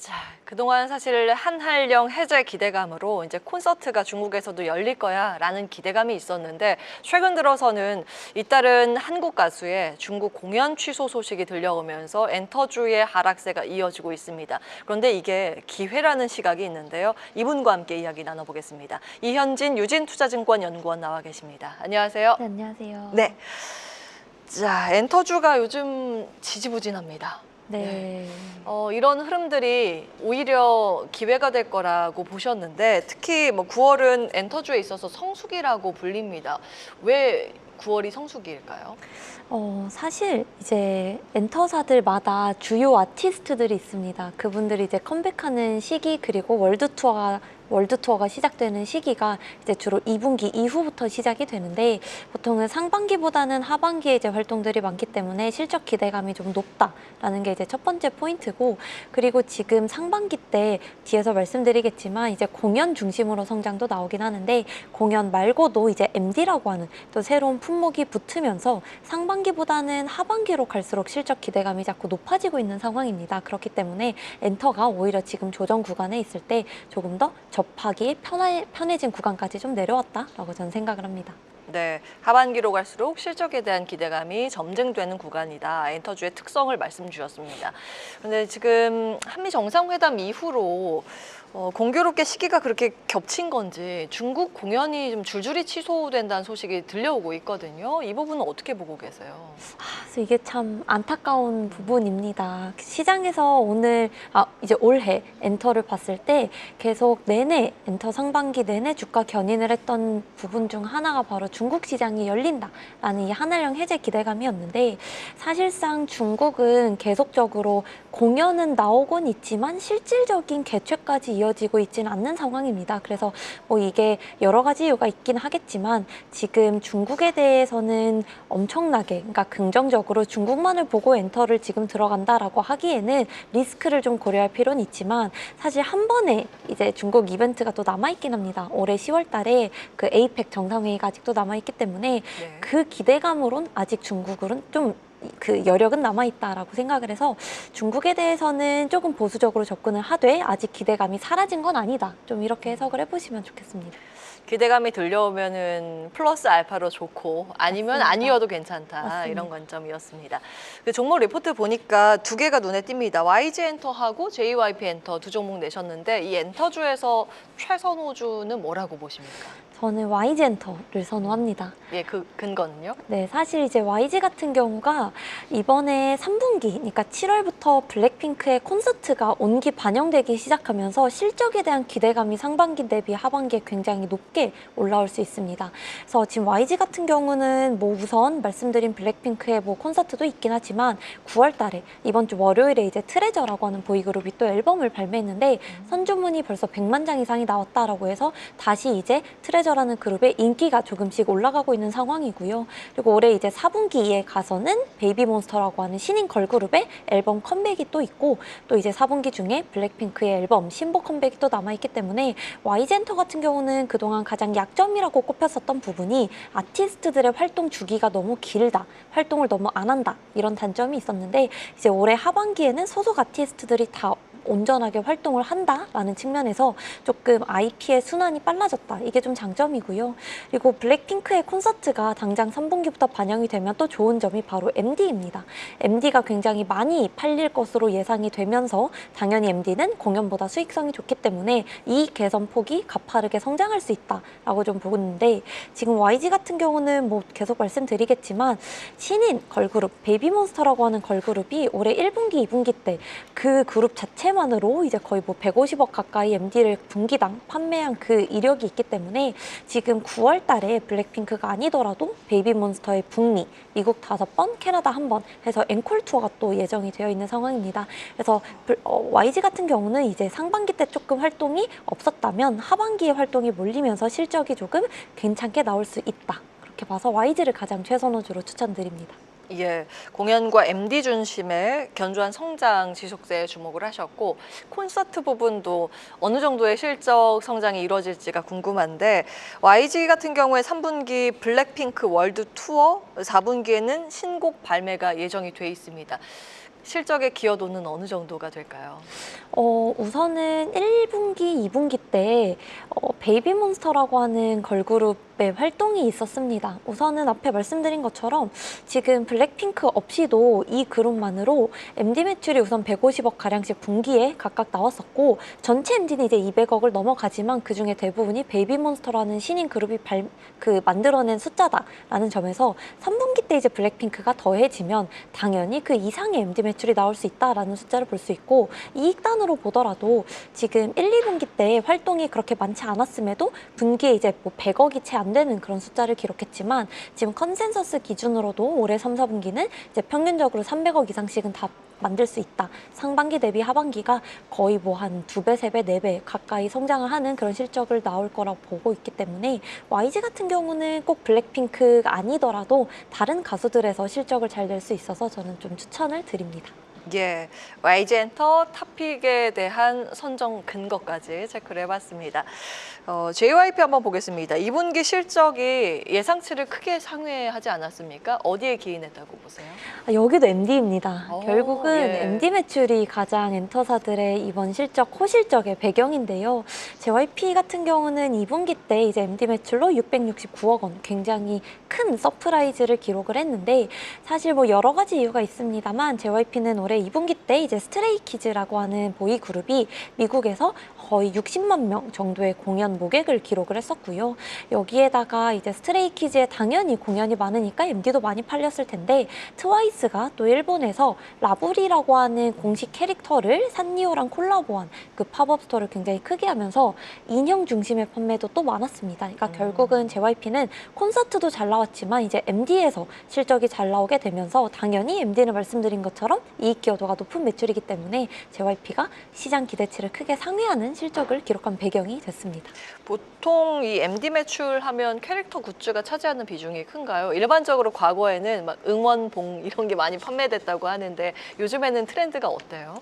자, 그동안 사실 한할령 해제 기대감으로 이제 콘서트가 중국에서도 열릴 거야 라는 기대감이 있었는데 최근 들어서는 잇따른 한국 가수의 중국 공연 취소 소식이 들려오면서 엔터주의 하락세가 이어지고 있습니다. 그런데 이게 기회라는 시각이 있는데요. 이분과 함께 이야기 나눠보겠습니다. 이현진 유진투자증권 연구원 나와 계십니다. 안녕하세요. 네, 안녕하세요. 네. 자, 엔터주가 요즘 지지부진합니다. 네. 이런 흐름들이 오히려 기회가 될 거라고 보셨는데 특히 뭐 9월은 엔터주에 있어서 성수기라고 불립니다. 왜 9월이 성수기일까요? 사실 이제 엔터사들마다 주요 아티스트들이 있습니다. 그분들이 이제 컴백하는 시기 그리고 월드투어가 시작되는 시기가 이제 주로 2분기 이후부터 시작이 되는데 보통은 상반기보다는 하반기에 이제 활동들이 많기 때문에 실적 기대감이 좀 높다라는 게 이제 첫 번째 포인트고, 그리고 지금 상반기 때 뒤에서 말씀드리겠지만 이제 공연 중심으로 성장도 나오긴 하는데 공연 말고도 이제 MD라고 하는 또 새로운 품목이 붙으면서 상반기보다는 하반기로 갈수록 실적 기대감이 자꾸 높아지고 있는 상황입니다. 그렇기 때문에 엔터가 오히려 지금 조정 구간에 있을 때 조금 더 접하기 편해진 구간까지 좀 내려왔다라고 저는 생각을 합니다. 네, 하반기로 갈수록 실적에 대한 기대감이 점증되는 구간이다. 엔터주의 특성을 말씀 주셨습니다. 그런데 지금 한미 정상회담 이후로 공교롭게 시기가 그렇게 겹친 건지 중국 공연이 좀 줄줄이 취소된다는 소식이 들려오고 있거든요. 이 부분은 어떻게 보고 계세요? 그래서 이게 참 안타까운 부분입니다. 시장에서 이제 올해 엔터를 봤을 때 계속 내내 엔터 상반기 내내 주가 견인을 했던 부분 중 하나가 바로 중국 시장이 열린다라는 이 한할령 해제 기대감이었는데, 사실상 중국은 계속적으로 공연은 나오곤 있지만 실질적인 개최까지 이어지고 있지는 않는 상황입니다. 그래서 뭐 이게 여러 가지 이유가 있긴 하겠지만 지금 중국에 대해서는 엄청나게, 그러니까 긍정적으로 중국만을 보고 엔터를 지금 들어간다라고 하기에는 리스크를 좀 고려할 필요는 있지만 사실 한 번에 이제 중국 이벤트가 또 남아있긴 합니다. 올해 10월 달에 그 에이펙 정상회의가 아직도 남아있기 때문에 네. 그 기대감으론 아직 중국은 좀 그 여력은 남아있다라고 생각을 해서 중국에 대해서는 조금 보수적으로 접근을 하되 아직 기대감이 사라진 건 아니다. 좀 이렇게 해석을 해보시면 좋겠습니다. 기대감이 들려오면은 플러스 알파로 좋고 아니면 맞습니다. 아니어도 괜찮다. 맞습니다. 이런 관점이었습니다. 그 종목 리포트 보니까 두 개가 눈에 띕니다. YG 엔터하고 JYP 엔터 두 종목 내셨는데 이 엔터주에서 최선호주는 뭐라고 보십니까? 저는 YG 엔터를 선호합니다. 예, 그 근거는요? 네, 사실 이제 YG 같은 경우가 이번에 3분기, 그러니까 7월부터 블랙핑크의 콘서트가 온기 반영되기 시작하면서 실적에 대한 기대감이 상반기 대비 하반기에 굉장히 높게 올라올 수 있습니다. 그래서 지금 YG 같은 경우는 뭐 우선 말씀드린 블랙핑크의 뭐 콘서트도 있긴 하지만 9월 달에 이번 주 월요일에 이제 트레저라고 하는 보이그룹이 또 앨범을 발매했는데 선주문이 벌써 100만 장 이상이 나왔다라고 해서 다시 이제 트레저라는 그룹의 인기가 조금씩 올라가고 있는 상황이고요. 그리고 올해 이제 4분기에 가서는 베이비몬스터라고 하는 신인 걸그룹의 앨범 컴백이 또 있고, 또 이제 4분기 중에 블랙핑크의 앨범 신보 컴백이 또 남아있기 때문에 YG엔터 같은 경우는 그동안 가장 약점이라고 꼽혔었던 부분이 아티스트들의 활동 주기가 너무 길다, 활동을 너무 안 한다, 이런 단점이 있었는데 이제 올해 하반기에는 소속 아티스트들이 다 온전하게 활동을 한다라는 측면에서 조금 IP의 순환이 빨라졌다. 이게 좀 장점이고요. 그리고 블랙핑크의 콘서트가 당장 3분기부터 반영이 되면 또 좋은 점이 바로 MD입니다. MD가 굉장히 많이 팔릴 것으로 예상이 되면서 당연히 MD는 공연보다 수익성이 좋기 때문에 이익 개선 폭이 가파르게 성장할 수 있다라고 좀 보는데, 지금 YG 같은 경우는 뭐 계속 말씀드리겠지만 신인 걸그룹 베이비몬스터라고 하는 걸그룹이 올해 1분기, 2분기 때 그 그룹 자체만으로 이제 거의 뭐 150억 가까이 MD를 분기당 판매한 그 이력이 있기 때문에 지금 9월 달에 블랙핑크가 아니더라도 베이비몬스터의 북미, 미국 5번, 캐나다 1번 해서 앵콜 투어가 또 예정이 되어 있는 상황입니다. 그래서 YG 같은 경우는 이제 상반기 때 조금 활동이 없었다면 하반기에 활동이 몰리면서 실적이 조금 괜찮게 나올 수 있다. 그렇게 봐서 YG를 가장 최선호주로 추천드립니다. 예, 공연과 MD 중심의 견조한 성장 지속세에 주목을 하셨고 콘서트 부분도 어느 정도의 실적 성장이 이루어질지가 궁금한데 YG 같은 경우에 3분기 블랙핑크 월드 투어, 4분기에는 신곡 발매가 예정이 돼 있습니다. 실적의 기여도는 어느 정도가 될까요? 우선은 1분기, 2분기 때 베이비몬스터라고 하는 걸그룹의 활동이 있었습니다. 우선은 앞에 말씀드린 것처럼 지금 블랙핑크 없이도 이 그룹만으로 MD 매출이 우선 150억 가량씩 분기에 각각 나왔었고 전체 MD는 이제 200억을 넘어가지만 그중에 대부분이 베이비몬스터라는 신인 그룹이 만들어낸 숫자다라는 점에서 3분기 때 이제 블랙핑크가 더해지면 당연히 그 이상의 MD 매출이 나올 수 있다라는 숫자를 볼 수 있고 이익단으로 보더라도 지금 1, 2분기 때 활동이 그렇게 많지 않았음에도 분기에 이제 뭐 100억이 채 안 되는 그런 숫자를 기록했지만 지금 컨센서스 기준으로도 올해 3, 4분기는 이제 평균적으로 300억 이상씩은 다 만들 수 있다. 상반기 대비 하반기가 거의 뭐 한 2배, 3배, 4배 가까이 성장을 하는 그런 실적을 나올 거라고 보고 있기 때문에 YG 같은 경우는 꼭 블랙핑크가 아니더라도 다른 가수들에서 실적을 잘 낼 수 있어서 저는 좀 추천을 드립니다. 예, YG 엔터 탑픽에 대한 선정 근거까지 체크를 해봤습니다. JYP 한번 보겠습니다. 2분기 실적이 예상치를 크게 상회하지 않았습니까? 어디에 기인했다고 보세요? 여기도 MD입니다. 결국은 예. MD 매출이 가장 엔터사들의 이번 실적, 호실적의 배경인데요. JYP 같은 경우는 2분기 때 이제 MD 매출로 669억 원, 굉장히 큰 서프라이즈를 기록을 했는데 사실 뭐 여러 가지 이유가 있습니다만 JYP는 올해 2분기 때 이제 스트레이키즈라고 하는 보이 그룹이 미국에서 거의 60만 명 정도의 공연 모객을 기록을 했었고요. 여기에다가 이제 스트레이키즈에 당연히 공연이 많으니까 MD도 많이 팔렸을 텐데 트와이스가 또 일본에서 라브리라고 하는 공식 캐릭터를 산리오랑 콜라보한 그 팝업 스토어를 굉장히 크게 하면서 인형 중심의 판매도 또 많았습니다. 그러니까 결국은 JYP는 콘서트도 잘 나왔지만 이제 MD에서 실적이 잘 나오게 되면서 당연히 MD는 말씀드린 것처럼 이익 기여도가 높은 매출이기 때문에 JYP가 시장 기대치를 크게 상회하는 실적을 기록한 배경이 됐습니다. 보통 이 MD 매출하면 캐릭터 굿즈가 차지하는 비중이 큰가요? 일반적으로 과거에는 막 응원봉 이런 게 많이 판매됐다고 하는데 요즘에는 트렌드가 어때요?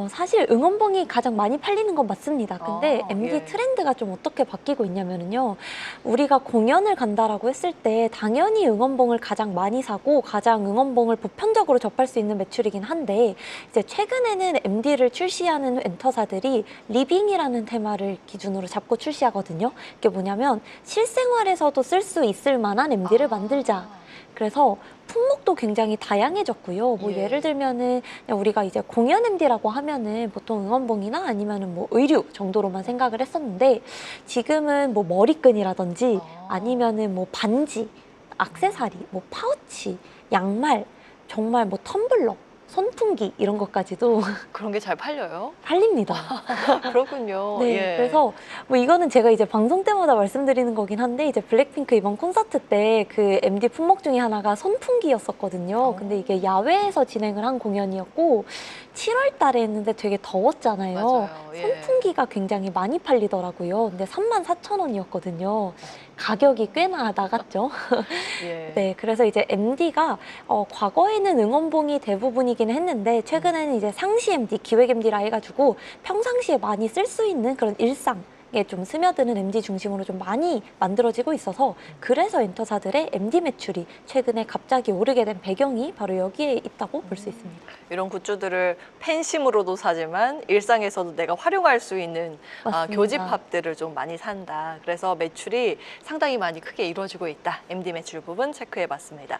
사실 응원봉이 가장 많이 팔리는 건 맞습니다. 근데 MD 예. 트렌드가 좀 어떻게 바뀌고 있냐면요. 우리가 공연을 간다라고 했을 때 당연히 응원봉을 가장 많이 사고 가장 응원봉을 보편적으로 접할 수 있는 매출이긴 한데 이제 최근에는 MD를 출시하는 엔터사들이 리빙이라는 테마를 기준으로 잡고 출시하거든요. 이게 뭐냐면 실생활에서도 쓸 수 있을 만한 MD를 만들자. 그래서 품목도 굉장히 다양해졌고요. 뭐 예. 예를 들면은 그냥 우리가 이제 공연 MD라고 하면은 보통 응원봉이나 아니면은 뭐 의류 정도로만 생각을 했었는데 지금은 뭐 머리끈이라든지 아니면은 뭐 반지, 액세서리, 뭐 파우치, 양말, 정말 뭐 텀블러, 선풍기 이런 것까지도 그런 게 잘 팔려요? 팔립니다. 그렇군요. 네, 예. 그래서 뭐 이거는 제가 이제 방송 때마다 말씀드리는 거긴 한데 이제 블랙핑크 이번 콘서트 때 그 MD 품목 중에 하나가 선풍기였었거든요. 근데 이게 야외에서 진행을 한 공연이었고 7월 달에 했는데 되게 더웠잖아요. 맞아요. 예. 선풍기가 굉장히 많이 팔리더라고요. 근데 34,000원이었거든요. 가격이 꽤나 나갔죠. 예. 네, 그래서 이제 MD가 과거에는 응원봉이 대부분이긴 했는데 최근에는 이제 상시 MD, 기획 MD라 해가지고 평상시에 많이 쓸 수 있는 그런 일상에 좀 스며드는 MD 중심으로 좀 많이 만들어지고 있어서 그래서 엔터사들의 MD 매출이 최근에 갑자기 오르게 된 배경이 바로 여기에 있다고 볼 수 있습니다. 이런 굿즈들을 팬심으로도 사지만 일상에서도 내가 활용할 수 있는 맞습니다. 교집합들을 좀 많이 산다. 그래서 매출이 상당히 많이 크게 이루어지고 있다. MD 매출 부분 체크해봤습니다.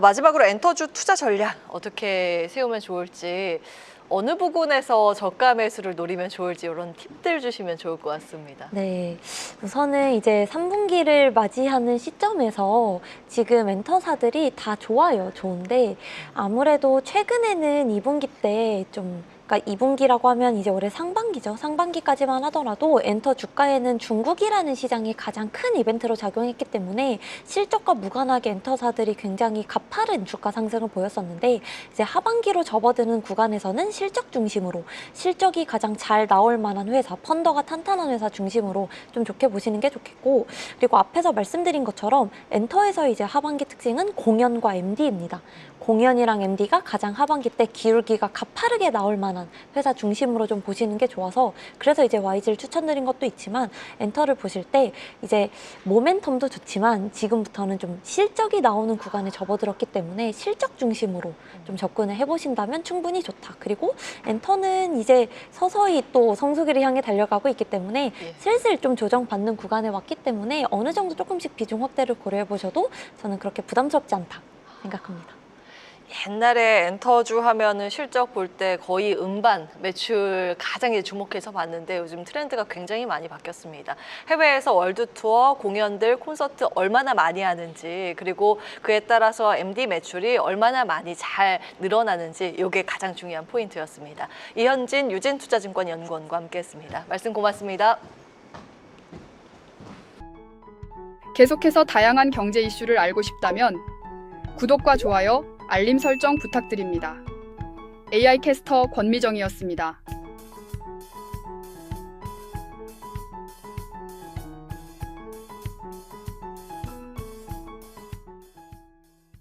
마지막으로 엔터주 투자 전략 어떻게 세우면 좋을지 어느 부분에서 저가 매수를 노리면 좋을지 이런 팁들 주시면 좋을 것 같습니다. 네, 우선은 이제 3분기를 맞이하는 시점에서 지금 엔터사들이 다 좋아요, 좋은데 아무래도 최근에는 2분기 때 좀 그러니까 2분기라고 하면 이제 올해 상반기죠. 상반기까지만 하더라도 엔터 주가에는 중국이라는 시장이 가장 큰 이벤트로 작용했기 때문에 실적과 무관하게 엔터사들이 굉장히 가파른 주가 상승을 보였었는데 이제 하반기로 접어드는 구간에서는 실적 중심으로 실적이 가장 잘 나올 만한 회사, 펀더가 탄탄한 회사 중심으로 좀 좋게 보시는 게 좋겠고 그리고 앞에서 말씀드린 것처럼 엔터에서 이제 하반기 특징은 공연과 MD입니다. 공연이랑 MD가 가장 하반기 때 기울기가 가파르게 나올 만한 만한 회사 중심으로 좀 보시는 게 좋아서 그래서 이제 YG를 추천드린 것도 있지만 엔터를 보실 때 이제 모멘텀도 좋지만 지금부터는 좀 실적이 나오는 구간에 접어들었기 때문에 실적 중심으로 좀 접근을 해보신다면 충분히 좋다. 그리고 엔터는 이제 서서히 또 성수기를 향해 달려가고 있기 때문에 예. 슬슬 좀 조정받는 구간에 왔기 때문에 어느 정도 조금씩 비중 확대를 고려해 보셔도 저는 그렇게 부담스럽지 않다 생각합니다. 옛날에 엔터주 하면은 실적 볼 때 거의 음반 매출 가장 주목해서 봤는데 요즘 트렌드가 굉장히 많이 바뀌었습니다. 해외에서 월드 투어, 공연들, 콘서트 얼마나 많이 하는지 그리고 그에 따라서 MD 매출이 얼마나 많이 잘 늘어나는지 이게 가장 중요한 포인트였습니다. 이현진 유진투자증권 연구원과 함께했습니다. 말씀 고맙습니다. 계속해서 다양한 경제 이슈를 알고 싶다면 구독과 좋아요, 알림 설정 부탁드립니다. AI 캐스터 권미정이었습니다.